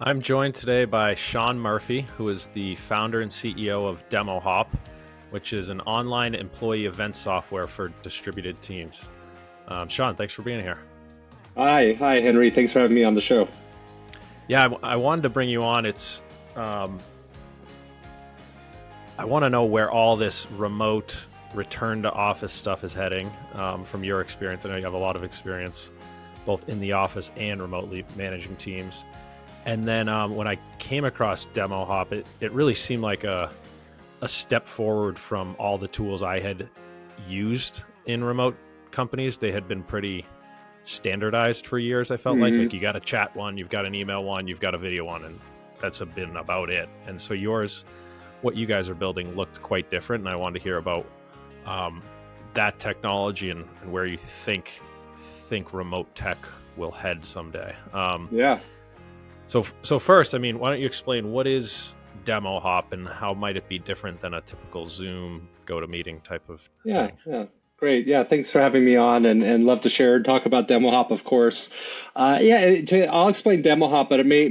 I'm joined today by Sean Murphy, who is the founder and CEO of DemoHop, which is an online employee event software for distributed teams. Sean, thanks for being here. Hi, Henry. Thanks for having me on the show. Yeah, I wanted to bring you on. I want to know where all this remote return to office stuff is heading from your experience. I know you have a lot of experience both in the office and remotely managing teams. And then when I came across DemoHop, it really seemed like a step forward from all the tools I had used in remote companies. They had been pretty standardized for years, I felt like you got a chat one, you've got an email one, you've got a video one, and that's been about it. And so what you guys are building looked quite different, and I wanted to hear about that technology and where you think remote tech will head someday. Yeah. So first, why don't you explain what is DemoHop and how might it be different than a typical Zoom GoToMeeting type of thing? Yeah. Great. Yeah. Thanks for having me on and love to share and talk about DemoHop, of course. I'll explain DemoHop, but it may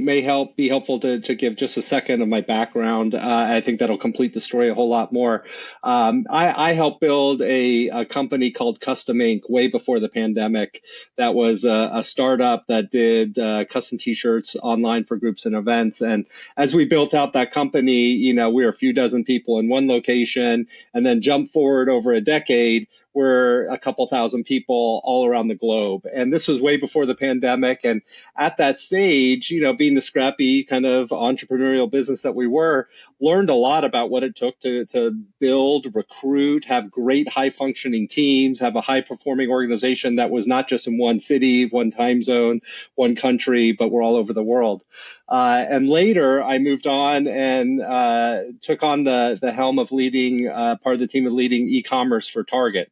be helpful to give just a second of my background. I think that'll complete the story a whole lot more. I helped build a company called Custom Ink way before the pandemic. That was a startup that did custom t-shirts online for groups and events. And as we built out that company, we were a few dozen people in one location, and then jump forward over a decade, we're a couple thousand people all around the globe. And this was way before the pandemic. And at that stage, being the scrappy kind of entrepreneurial business that we were, learned a lot about what it took to build, recruit, have great high functioning teams, have a high performing organization that was not just in one city, one time zone, one country, but we're all over the world. And later I moved on and took on the helm of leading part of the team of leading e-commerce for Target.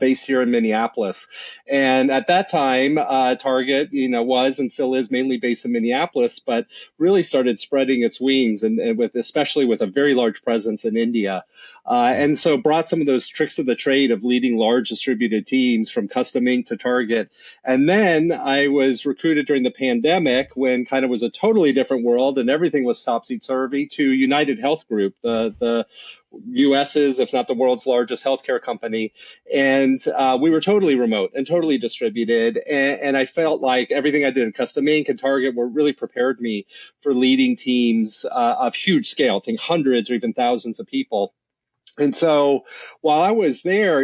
Based here in Minneapolis. And at that time, Target, was and still is mainly based in Minneapolis, but really started spreading its wings and especially with a very large presence in India. And so brought some of those tricks of the trade of leading large distributed teams from Custom Ink to Target. And then I was recruited during the pandemic when kind of was a totally different world and everything was topsy-turvy to United Health Group, the US's, if not the world's largest healthcare company. And we were totally remote and totally distributed. And I felt like everything I did in Custom Ink and Target really prepared me for leading teams of huge scale, I think hundreds or even thousands of people. And so while I was there,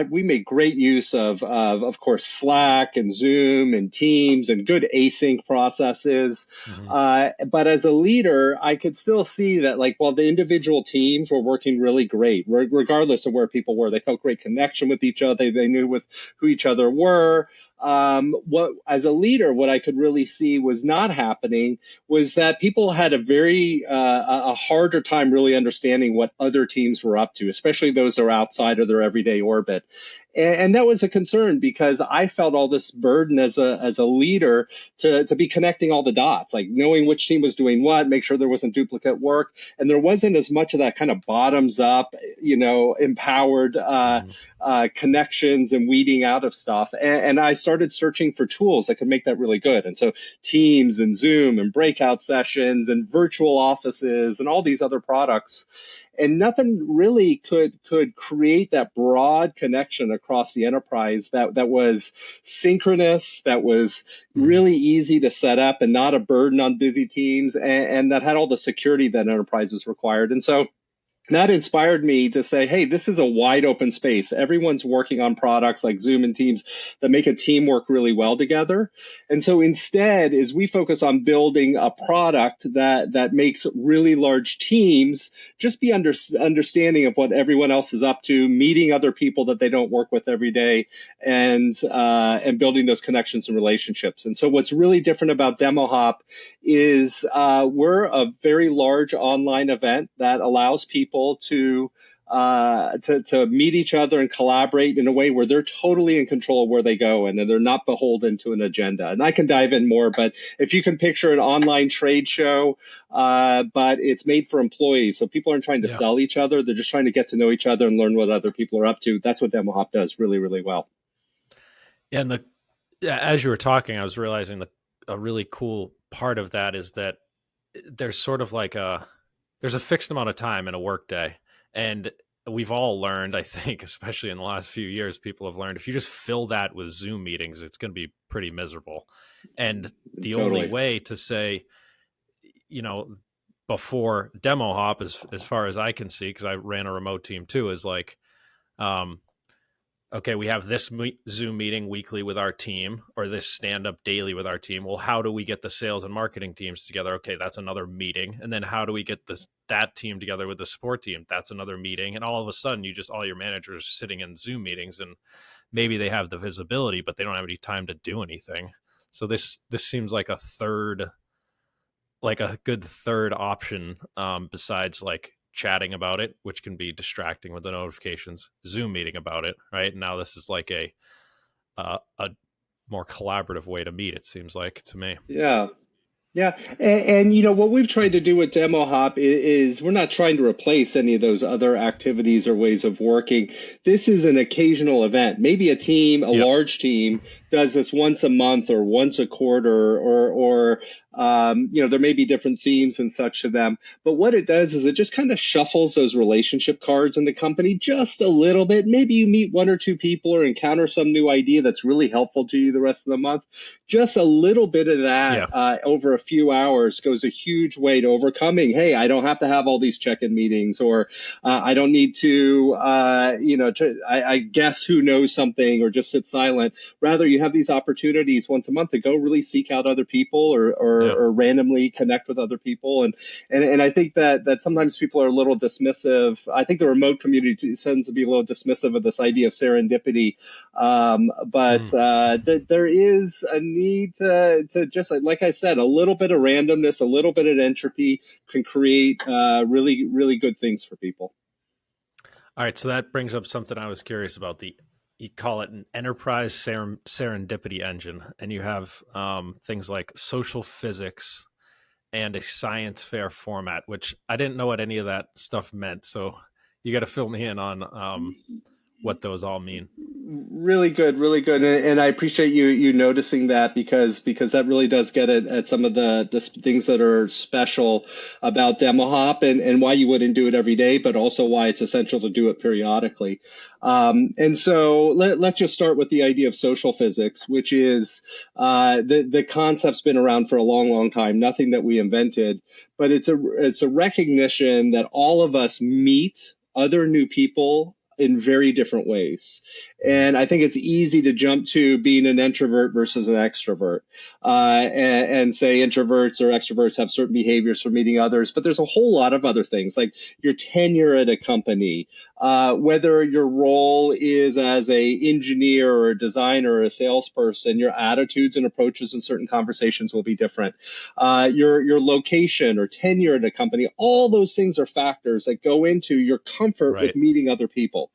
we made great use of course, Slack and Zoom and Teams and good async processes. But as a leader, I could still see that while the individual teams were working really great, regardless of where people were, they felt great connection with each other. They knew who each other were. As a leader, what I could really see was not happening was that people had a harder time really understanding what other teams were up to, especially those that are outside of their everyday orbit. And that was a concern because I felt all this burden as a leader to be connecting all the dots, like knowing which team was doing what, make sure there wasn't duplicate work. And there wasn't as much of that kind of bottoms up, empowered connections and weeding out of stuff. And I started searching for tools that could make that really good. And so Teams and Zoom and breakout sessions and virtual offices and all these other products. And nothing really could create that broad connection across the enterprise that was synchronous, that was really easy to set up and not a burden on busy teams, and that had all the security that enterprises required. And so that inspired me to say, hey, this is a wide open space. Everyone's working on products like Zoom and Teams that make a team work really well together. And so instead, as we focus on building a product that makes really large teams just be understanding of what everyone else is up to, meeting other people that they don't work with every day, and building those connections and relationships. And so what's really different about DemoHop is we're a very large online event that allows people to meet each other and collaborate in a way where they're totally in control of where they go and they're not beholden to an agenda. And I can dive in more, but if you can picture an online trade show, but it's made for employees. So people aren't trying to sell each other. They're just trying to get to know each other and learn what other people are up to. That's what DemoHop does really, really well. And as you were talking, I was realizing a really cool part of that is that there's sort of like there's a fixed amount of time in a workday, and we've all learned, I think, especially in the last few years, people have learned if you just fill that with Zoom meetings, it's going to be pretty miserable. And the only Totally. way to say, you know, before DemoHop, as far as I can see, because I ran a remote team too, is like, um, okay, we have this Zoom meeting weekly with our team, or this stand up daily with our team. Well, how do we get the sales and marketing teams together? Okay, that's another meeting. And then how do we get that team together with the support team? That's another meeting. And all of a sudden, all your managers sitting in Zoom meetings, and maybe they have the visibility, but they don't have any time to do anything. So this seems like a good third option, besides like chatting about it, which can be distracting with the notifications, Zoom meeting about it, right? Now this is like a more collaborative way to meet, it seems like to me. Yeah. Yeah, and what we've tried to do with DemoHop is we're not trying to replace any of those other activities or ways of working. This is an occasional event. Maybe a Yep. large team, does this once a month or once a quarter, or there may be different themes and such to them. But what it does is it just kind of shuffles those relationship cards in the company just a little bit. Maybe you meet one or two people or encounter some new idea that's really helpful to you the rest of the month. Just a little bit of that Yeah. over a few hours goes a huge way to overcoming. Hey, I don't have to have all these check-in meetings, or I don't need to, I guess who knows something or just sit silent. Rather, you have these opportunities once a month to go really seek out other people, Yeah. or randomly connect with other people. And I think that sometimes people are a little dismissive. I think the remote community tends to be a little dismissive of this idea of serendipity. But Mm. there is a need to just, like I said, a little bit of randomness, a little bit of entropy can create really, really good things for people. All right, so that brings up something I was curious about. The You call it an enterprise serendipity engine, and you have things like social physics and a science fair format, which I didn't know what any of that stuff meant. So you got to fill me in on what those all mean. Really good, really good, and I appreciate you noticing that, because that really does get at some of the things that are special about DemoHop, and why you wouldn't do it every day, but also why it's essential to do it periodically. And so let's just start with the idea of social physics, which is the concept's been around for a long, long time. Nothing that we invented, but it's a recognition that all of us meet other new people in very different ways. Mhm. And I think it's easy to jump to being an introvert versus an extrovert, and say introverts or extroverts have certain behaviors for meeting others. But there's a whole lot of other things, like your tenure at a company, whether your role is as a engineer or a designer or a salesperson, your attitudes and approaches in certain conversations will be different. Your location or tenure at a company, all those things are factors that go into your comfort with Right. meeting other people.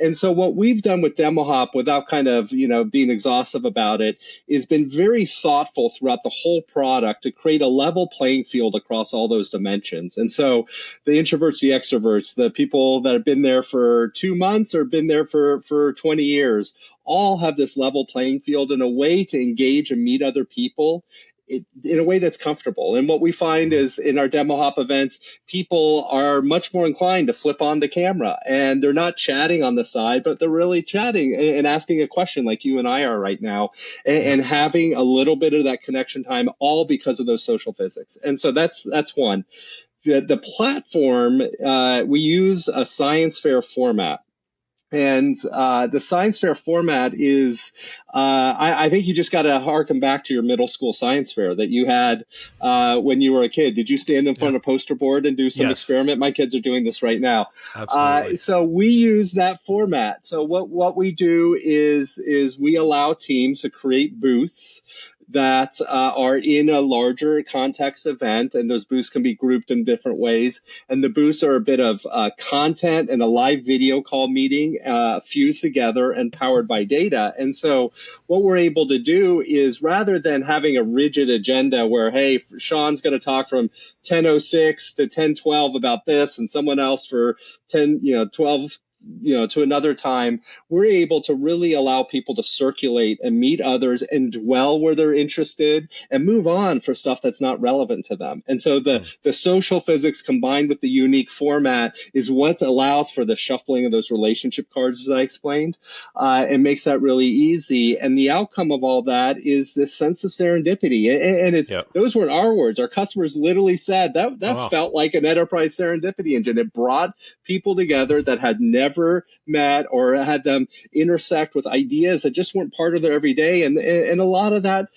And so what we've done with DemoHop, without kind of being exhaustive about it, is been very thoughtful throughout the whole product to create a level playing field across all those dimensions. And so the introverts, the extroverts, the people that have been there for 2 months or been there for 20 years, all have this level playing field and a way to engage and meet other people in a way that's comfortable. And what we find Mhm. is in our DemoHop events, people are much more inclined to flip on the camera, and they're not chatting on the side, but they're really chatting and asking a question like you and I are right now, Yep. and having a little bit of that connection time, all because of those social physics. And so that's one. The platform, we use a science fair format. And the science fair format is, I think you just got to harken back to your middle school science fair that you had when you were a kid. Did you stand in front Yeah. of a poster board and do some Yes. experiment? My kids are doing this right now. Absolutely. So we use that format. So what we do is we allow teams to create booths that are in a larger context event, and those booths can be grouped in different ways. And the booths are a bit of content and a live video call meeting fused together and powered by data. And so what we're able to do is, rather than having a rigid agenda where, hey, Sean's going to talk from 10:06 to 10:12 about this, and someone else for 12 to another time, we're able to really allow people to circulate and meet others and dwell where they're interested and move on for stuff that's not relevant to them. And so Mm. the social physics combined with the unique format is what allows for the shuffling of those relationship cards, as I explained. It makes that really easy. And the outcome of all that is this sense of serendipity. And it's Yep. those weren't our words. Our customers literally said Oh, that wow. felt like an enterprise serendipity engine. It brought people together that had never met or had them intersect with ideas that just weren't part of their everyday. And a lot of that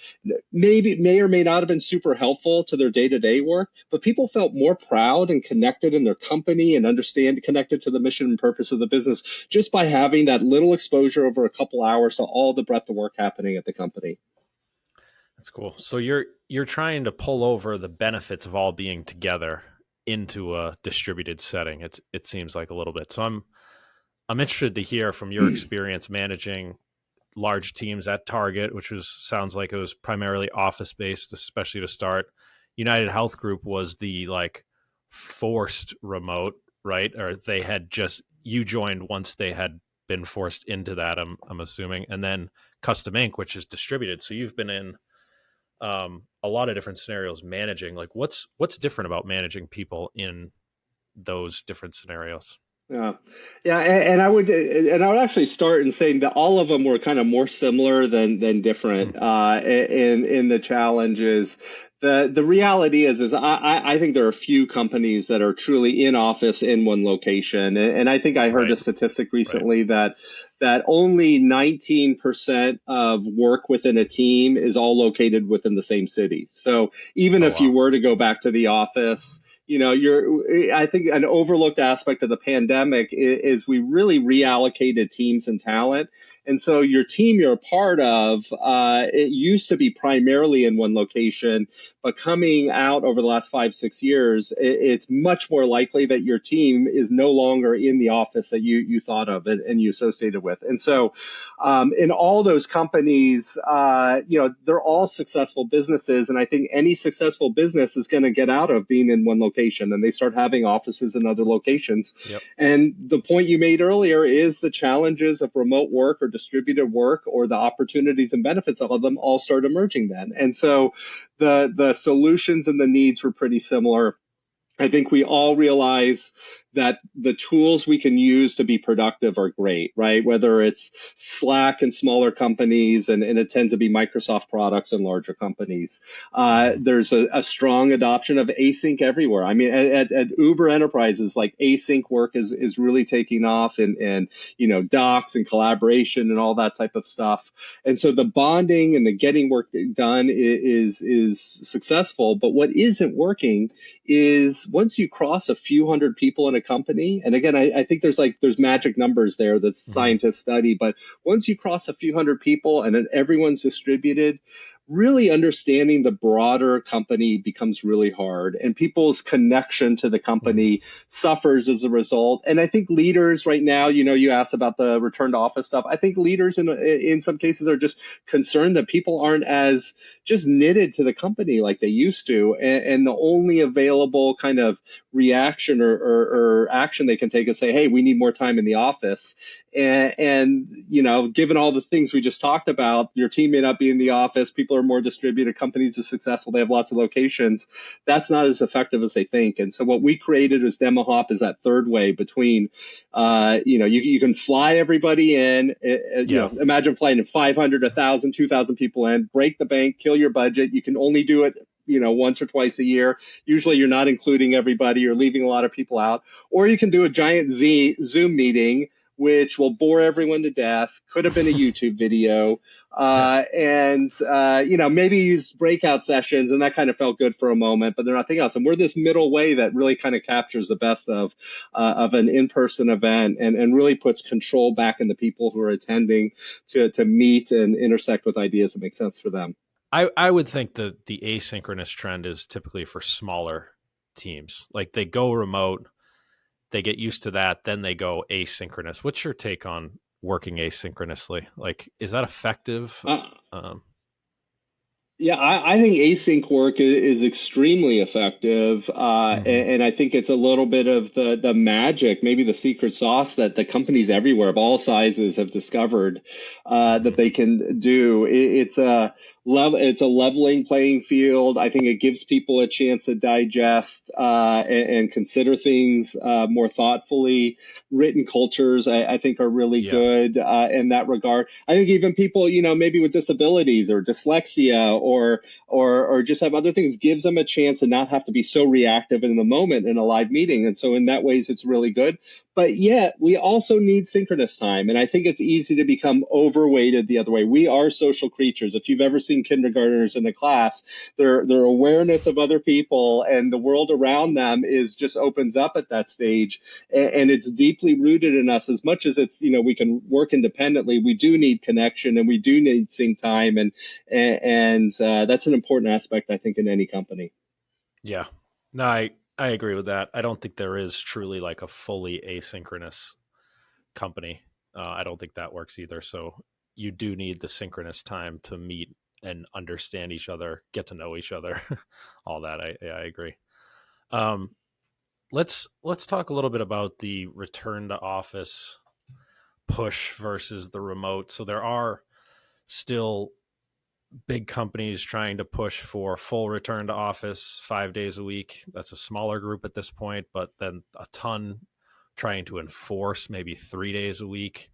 maybe may or may not have been super helpful to their day-to-day work, but people felt more proud and connected in their company and understand connected to the mission and purpose of the business just by having that little exposure over a couple hours to all the breadth of work happening at the company. That's cool. So you're trying to pull over the benefits of all being together into a distributed setting. It seems like a little bit. So I'm interested to hear from your experience managing large teams at Target, which was sounds like it was primarily office based, especially to start. United Health Group was the like forced remote, right? Or they had just you joined once they had been forced into that. I'm assuming, and then Custom Ink, which is distributed. So you've been in a lot of different scenarios managing. Like what's different about managing people in those different scenarios? Yeah, yeah, and I would actually start in saying that all of them were kind of more similar than Hmm. different in the challenges. The reality is I think there are a few companies that are truly in office in one location, and I think I heard a Right, statistic right. recently that only 19% of work within a team is all located within the same city. So even Oh, if you wow. were to go back to the office, I think an overlooked aspect of the pandemic is we really reallocated teams and talent. And so your team you're a part of, it used to be primarily in one location, but coming out over the last 5, 6 years, it's much more likely that your team is no longer in the office that you thought of and you associated with. And so in all those companies, they're all successful businesses. And I think any successful business is going to get out of being in one location and they start having offices in other locations. Yep. And the point you made earlier is the challenges of remote work or distributed work or the opportunities and benefits of them all start emerging then. And so the solutions and the needs were pretty similar. I think we all realize that the tools we can use to be productive are great, right? Whether it's Slack and smaller companies, and it tends to be Microsoft products and larger companies. Hmm. There's a strong adoption of async everywhere. I mean, at Uber Enterprises, like async work is really taking off, and docs and collaboration and all that type of stuff. And so the bonding and the getting work done is successful. But what isn't working is once you cross a few hundred people in a company, and again, I think there's magic numbers there that Hmm. scientists study, but once you cross a few hundred people and then everyone's distributed, really understanding the broader company becomes really hard and people's connection to the Hmm. company suffers as a result. And I think leaders right now, you asked about the return to office stuff. I think leaders in some cases are just concerned that people aren't as just knitted to the company like they used to. And the only available kind of reaction or action they can take is say, hey, we need more time in the office. Given all the things we just talked about, your team may not be in the office, people are more distributed, companies are successful, they have lots of locations. That's not as effective as they think. And so what we created as DemoHop is that third way between, you can fly everybody in, Yeah. imagine flying 500, 1,000, 2,000 people in, break the bank, kill your budget. You can only do it once or twice a year. Usually you're not including everybody, you're leaving a lot of people out. Or you can do a giant Zoom meeting, which will bore everyone to death, could have been a YouTube video, Yeah. maybe use breakout sessions, and that kind of felt good for a moment, but there's nothing else. And we're this middle way that really kind of captures the best of an in-person event and really puts control back in the people who are attending to meet and intersect with ideas that make sense for them. I would think that the asynchronous trend is typically for smaller teams. Like they go remote, they get used to that, then they go asynchronous. What's your take on working asynchronously? Like, is that effective? Uh, Um, Yeah, I think async work is extremely effective, Hmm. and I think it's a little bit of the magic, maybe the secret sauce that the companies everywhere of all sizes have discovered that Hmm. they can do. It's a leveling playing field. I think it gives people a chance to digest and consider things more thoughtfully. Written cultures, I think, are really Yeah. good in that regard. I think even people, maybe with disabilities or dyslexia or just have other things, gives them a chance to not have to be so reactive in the moment in a live meeting. And so in that ways, it's really good. But yet we also need synchronous time. And I think it's easy to become overweighted the other way. We are social creatures. If you've ever seen kindergartners in a class, their awareness of other people and the world around them is just opens up at that stage, and it's deeply rooted in us. As much as it's, we can work independently, we do need connection and we do need sync time, and that's an important aspect, I think, in any company. Yeah. No, I agree with that. I don't think there is truly like a fully asynchronous company. I don't think that works either. So you do need the synchronous time to meet and understand each other, get to know each other, all that. I agree. Um, let's talk a little bit about the return to office push versus the remote. So there are still big companies trying to push for full return to office 5 days a week. That's a smaller group at this point, but then a ton trying to enforce maybe 3 days a week.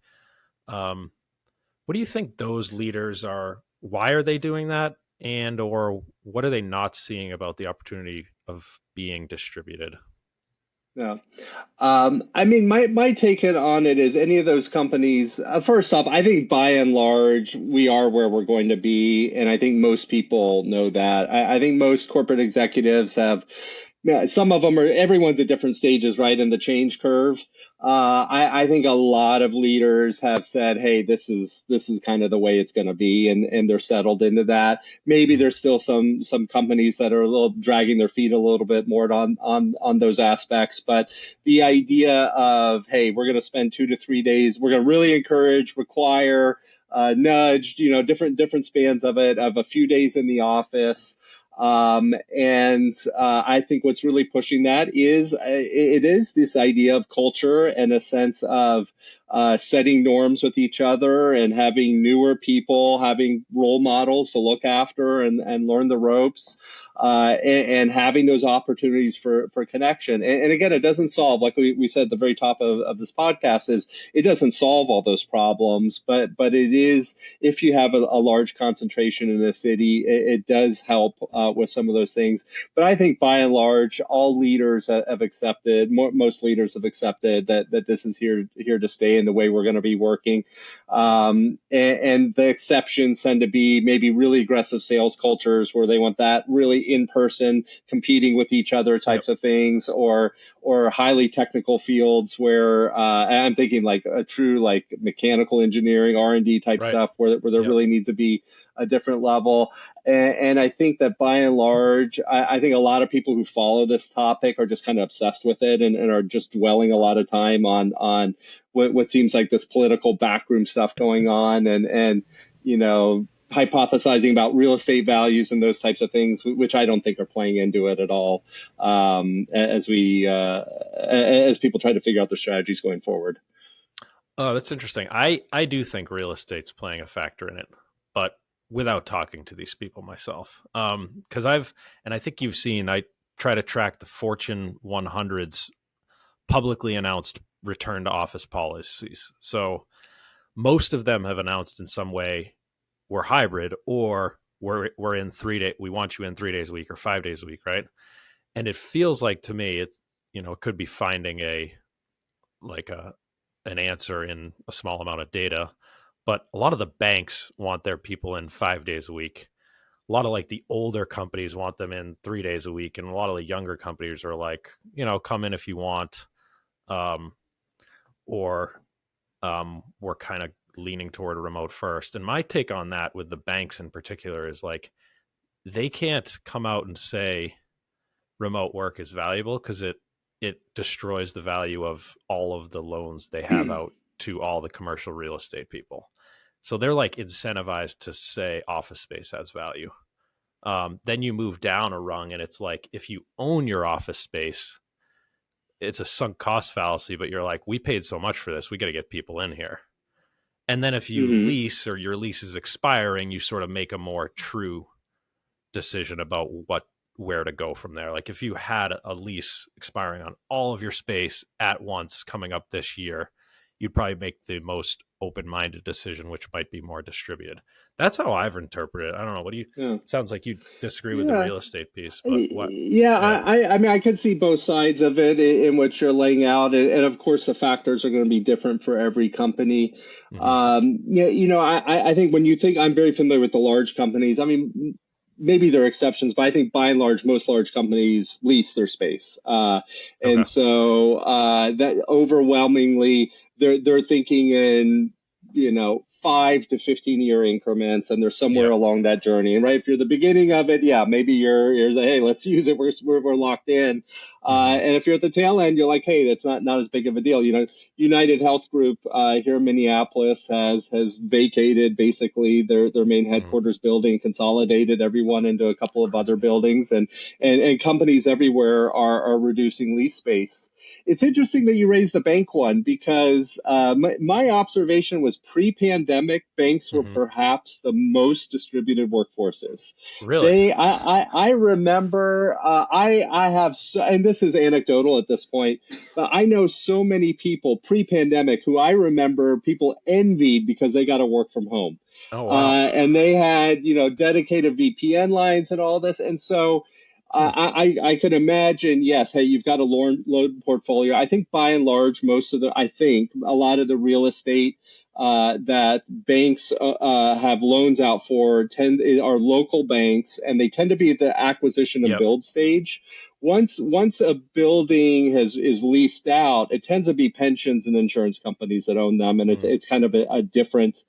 Um, what do you think those leaders are? Why are they doing that? And or what are they not seeing about the opportunity of being distributed? Yeah. I mean, my take on it is any of those companies, first off, I think by and large, we are where we're going to be. And I think most people know that. I think most corporate executives have, yeah, some of them are, everyone's at different stages, right, in the change curve. I think a lot of leaders have said, "Hey, this is kind of the way it's going to be," and they're settled into that. Maybe Mhm. there's still some companies that are a little dragging their feet a little bit more on those aspects, but the idea of, hey, we're going to spend 2 to 3 days, we're going to really encourage, require, nudge, different spans of it, of a few days in the office. And I think what's really pushing that is it is this idea of culture and a sense of setting norms with each other and having newer people, having role models to look after and learn the ropes. And having those opportunities for connection. And again, it doesn't solve, like we said at the very top of this podcast, is it doesn't solve all those problems, but it is, if you have a large concentration in a city, it does help with some of those things. But I think by and large, all leaders have accepted, most leaders have accepted that this is here to stay and the way we're going to be working. And the exceptions tend to be maybe really aggressive sales cultures where they want that really in person competing with each other Yep. types of things, or highly technical fields where I'm thinking like a true like mechanical engineering R&D type Right. stuff where there Yep. really needs to be a different level. And I think that by and large, I think a lot of people who follow this topic are just kind of obsessed with it, and are just dwelling a lot of time on what seems like this political backroom stuff going on, and hypothesizing about real estate values and those types of things, which I don't think are playing into it at all, as people try to figure out their strategies going forward. Oh, that's interesting. I do think real estate's playing a factor in it, but without talking to these people myself. Because and I think you've seen, I try to track the Fortune 100's publicly announced return to office policies. So most of them have announced in some way we're hybrid, or we're in 3 day, we want you in 3 days a week or 5 days a week, right? And it feels like to me it's, it could be finding a like a an answer in a small amount of data. But a lot of the banks want their people in 5 days a week. A lot of like the older companies want them in 3 days a week, and a lot of the younger companies are like, come in if you want, um, or we're kind of leaning toward a remote first. And my take on that with the banks in particular is like they can't come out and say remote work is valuable because it destroys the value of all of the loans they have out to all the commercial real estate people. So they're like incentivized to say office space has value. Then you move down a rung, and it's like if you own your office space, it's a sunk cost fallacy. But you're like, we paid so much for this, we got to get people in here. And then if you Hmm. lease or your lease is expiring, you sort of make a more true decision about where to go from there. Like if you had a lease expiring on all of your space at once coming up this year, you'd probably make the most open-minded decision, which might be more distributed. That's how I've interpreted it. I don't know. What do you? Yeah. It sounds like you disagree with the Yeah. real estate piece, but what? Yeah, Yeah. I mean, I could see both sides of it in what you're laying out, and of course, the factors are going to be different for every company. Hmm. Yeah, I think when you think, I'm very familiar with the large companies. I mean, maybe there are exceptions, but I think by and large, most large companies lease their space, and Okay. so that overwhelmingly they're thinking in 5 to 15 year increments, and they're somewhere Yep. along that journey. And right, if you're the beginning of it, yeah, maybe you're like, hey, let's use it. We're locked in. Hmm. And if you're at the tail end, you're like, hey, that's not as big of a deal. United Health Group here in Minneapolis has vacated basically their main Hmm. headquarters building, consolidated everyone into a couple of other Crazy. buildings, and companies everywhere are reducing lease space. It's interesting that you raised the bank one because my observation was pre-pandemic, banks were Hmm. perhaps the most distributed workforces. Really? I remember, I have, and this is anecdotal at this point, but I know so many people pre-pandemic who I remember people envied because they got to work from home. Oh wow. And they had, dedicated VPN lines and all this. And so Hmm. I could imagine, yes, hey, you've got a loan portfolio. I think by and large, I think a lot of the real estate that banks have loans out for are local banks, and they tend to be at the acquisition and Yep. build stage. Once a building is leased out, it tends to be pensions and insurance companies that own them, and it's Hmm. it's kind of a different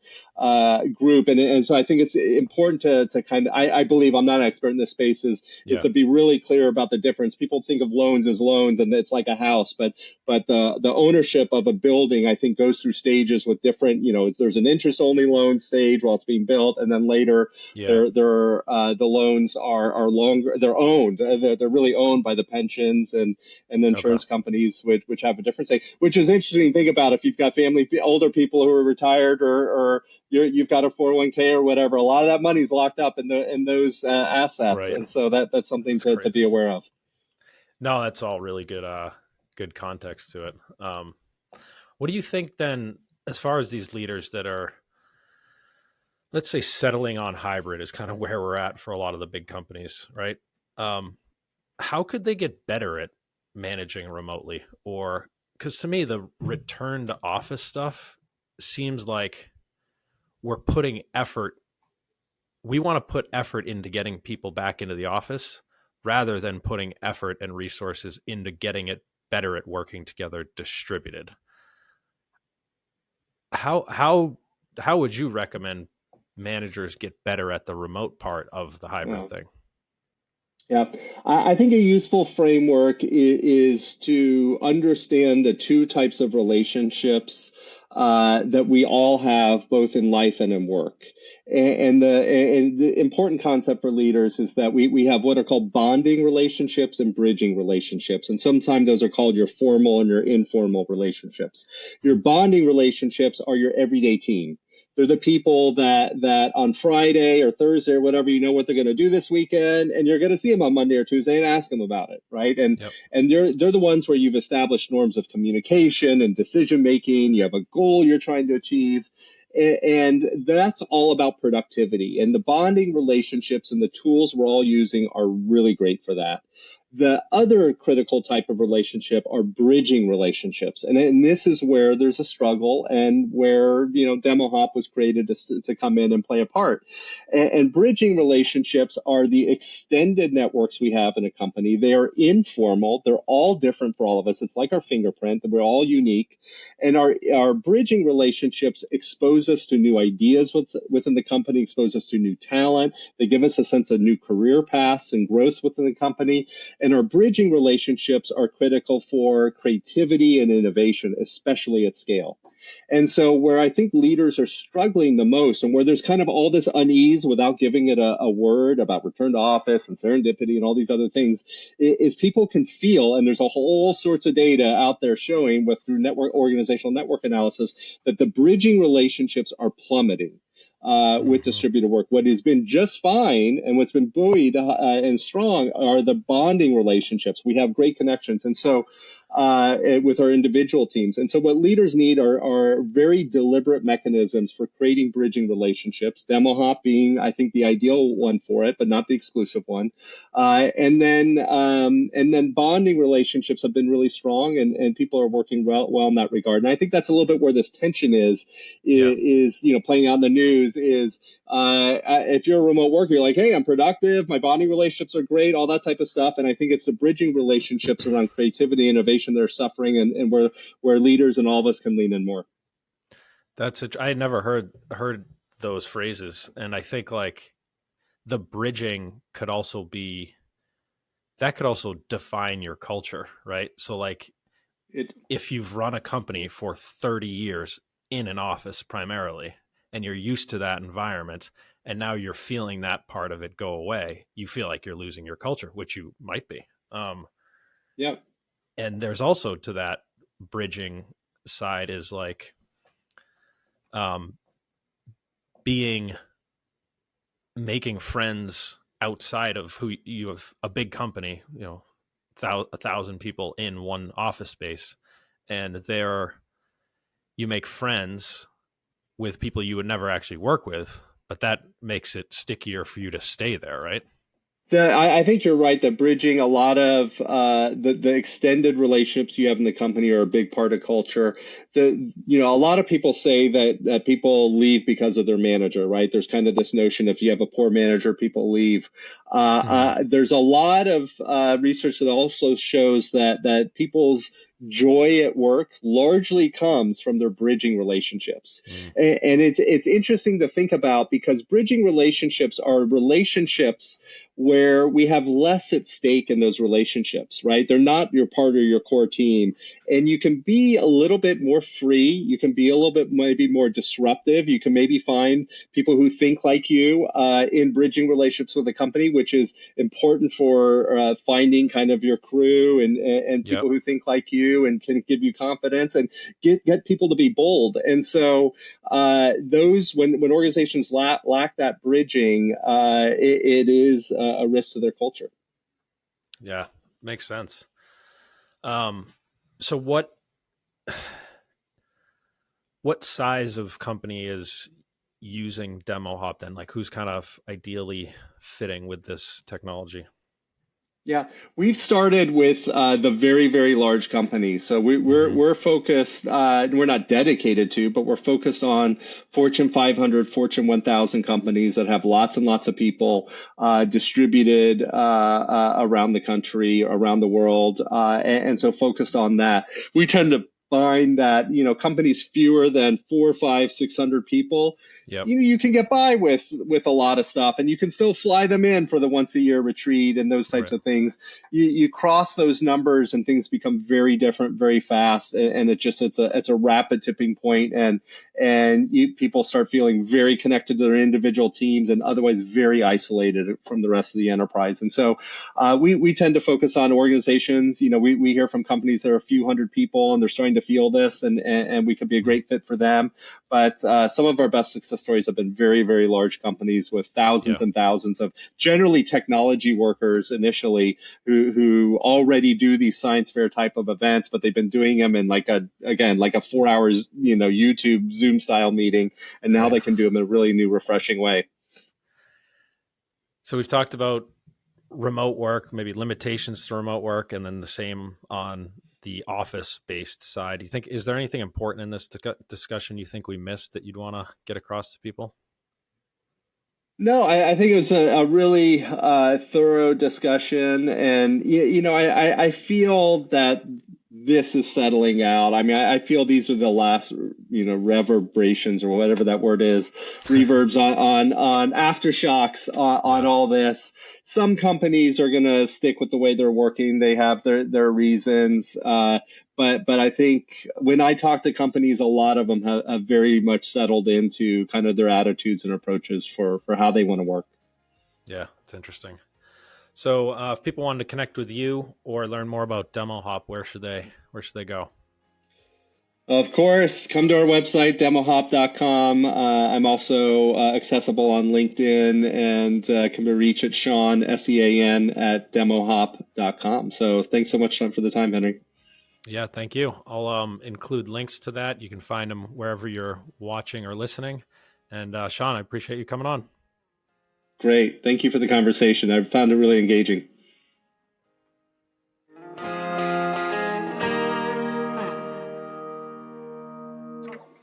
group. And so I think it's important to kind of, I believe, I'm not an expert in this space, is Yeah. to be really clear about the difference. People think of loans as loans and it's like a house, but the ownership of a building, I think, goes through stages with different, there's an interest only loan stage while it's being built, and then later Yeah. the loans are longer, they're owned, they're really owned by the pensions and the Okay. insurance companies, which have a different say, which is interesting to think about if you've got older people who are retired, or you've got a 401k or whatever. A lot of that money is locked up in those assets, Right. and so that's something That's to be crazy. aware of. No, that's all really good. Good context to it. What do you think then, as far as these leaders that are, let's say, settling on hybrid is kind of where we're at for a lot of the big companies, right? Um, how could they get better at managing remotely? Or because to me, the return to office stuff seems like we're putting effort. We want to put effort into getting people back into the office rather than putting effort and resources into getting it better at working together distributed. How would you recommend managers get better at the remote part of the hybrid Yeah. thing? Yeah, I think a useful framework is to understand the two types of relationships that we all have, both in life and in work. And the important concept for leaders is that we have what are called bonding relationships and bridging relationships. And sometimes those are called your formal and your informal relationships. Your Mhm. bonding relationships are your everyday team. They're the people that on Friday or Thursday or whatever, what they're going to do this weekend, and you're going to see them on Monday or Tuesday and ask them about it, right? And Yep. and they're the ones where you've established norms of communication and decision making. You have a goal you're trying to achieve, and that's all about productivity. And the bonding relationships and the tools we're all using are really great for that. The other critical type of relationship are bridging relationships. And this is where there's a struggle, and where, DemoHop was created to come in and play a part. And bridging relationships are the extended networks we have in a company. They are informal. They're all different for all of us. It's like our fingerprint, that we're all unique. And our bridging relationships expose us to new ideas within the company, expose us to new talent. They give us a sense of new career paths and growth within the company. And our bridging relationships are critical for creativity and innovation, especially at scale. And so, where I think leaders are struggling the most, and where there's kind of all this unease without giving it a word about return to office and serendipity and all these other things, is people can feel, and there's a whole sorts of data out there showing with through network organizational network analysis that the bridging relationships are plummeting. With Hmm. distributed work. What has been just fine and what's been buoyed and strong are the bonding relationships. We have great connections. And so with our individual teams. And so what leaders need are very deliberate mechanisms for creating bridging relationships, DemoHop being, I think, the ideal one for it, but not the exclusive one. And then bonding relationships have been really strong, and people are working well in that regard. And I think that's a little bit where this tension Yeah. is playing out in the news is if you're a remote worker, you're like, hey, I'm productive, my bonding relationships are great, all that type of stuff. And I think it's the bridging relationships around creativity, innovation that are suffering, and where leaders and all of us can lean in more. I had never heard those phrases, and I think like the bridging could also be that could also define your culture, right? So like It, if you've run a company for 30 years in an office primarily and you're used to that environment and now you're feeling that part of it go away, you feel like you're losing your culture, which you might be. yeah. And there's also to that bridging side is like um, being making friends outside of who you have a big company, 1,000 people in one office space, and there you make friends with people you would never actually work with, but that makes it stickier for you to stay there, right? I think you're right that bridging a lot of the extended relationships you have in the company are a big part of culture. A lot of people say that people leave because of their manager, right? There's kind of this notion if you have a poor manager, people leave. Mm-hmm. There's a lot of research that also shows that people's joy at work largely comes from their bridging relationships. Mm. And it's interesting to think about because bridging relationships are relationships where we have less at stake in those relationships, right? They're not your part of your core team. And you can be a little bit more free. You can be a little bit maybe more disruptive. You can maybe find people who think like you in bridging relationships with the company, which is important for finding kind of your crew and people Yep. who think like you and can give you confidence and get people to be bold. And so those when organizations lack that bridging, it is a risk to their culture. Yeah. Makes sense. Um, so what size of company is using DemoHop then? Like who's kind of ideally fitting with this technology? Yeah, we've started with the very, very large companies. So we're Mm-hmm. we're focused. We're not dedicated to, but we're focused on Fortune 500, Fortune 1000 companies that have lots and lots of people distributed around the country, around the world, and so focused on that. We tend to find that companies fewer than 4, 5, 600 people Yep. you can get by with a lot of stuff and you can still fly them in for the once a year retreat and those types Right. of things. You cross those numbers and things become very different very fast, and it's a rapid tipping point, and people start feeling very connected to their individual teams and otherwise very isolated from the rest of the enterprise. And so we tend to focus on organizations. We hear from companies that are a few hundred people and they're starting to feel this, and we could be a Mm. great fit for them. But some of our best success stories have been very, very large companies with thousands Yeah. and thousands of generally technology workers initially who already do these science fair type of events, but they've been doing them in like a 4 hours, YouTube Zoom style meeting. And now Right. they can do them in a really new, refreshing way. So we've talked about remote work, maybe limitations to remote work, and then the same on the office based side. Do you think, is there anything important in this discussion you think we missed that you'd want to get across to people? No, I think it was a really thorough discussion, and I feel that this is settling out. I mean, I feel these are the last, reverberations or whatever that word is, reverbs on aftershocks on Yeah. all this. Some companies are going to stick with the way they're working. They have their reasons. But I think when I talk to companies, a lot of them have very much settled into kind of their attitudes and approaches for how they want to work. Yeah, it's interesting. So, if people wanted to connect with you or learn more about DemoHop, where should they go? Of course, come to our website, demohop.com. I'm also accessible on LinkedIn and can be reached at Sean, Sean, at demohop.com. So thanks so much for the time, Henry. Yeah, thank you. I'll include links to that. You can find them wherever you're watching or listening. And Sean, I appreciate you coming on. Great. Thank you for the conversation. I found it really engaging.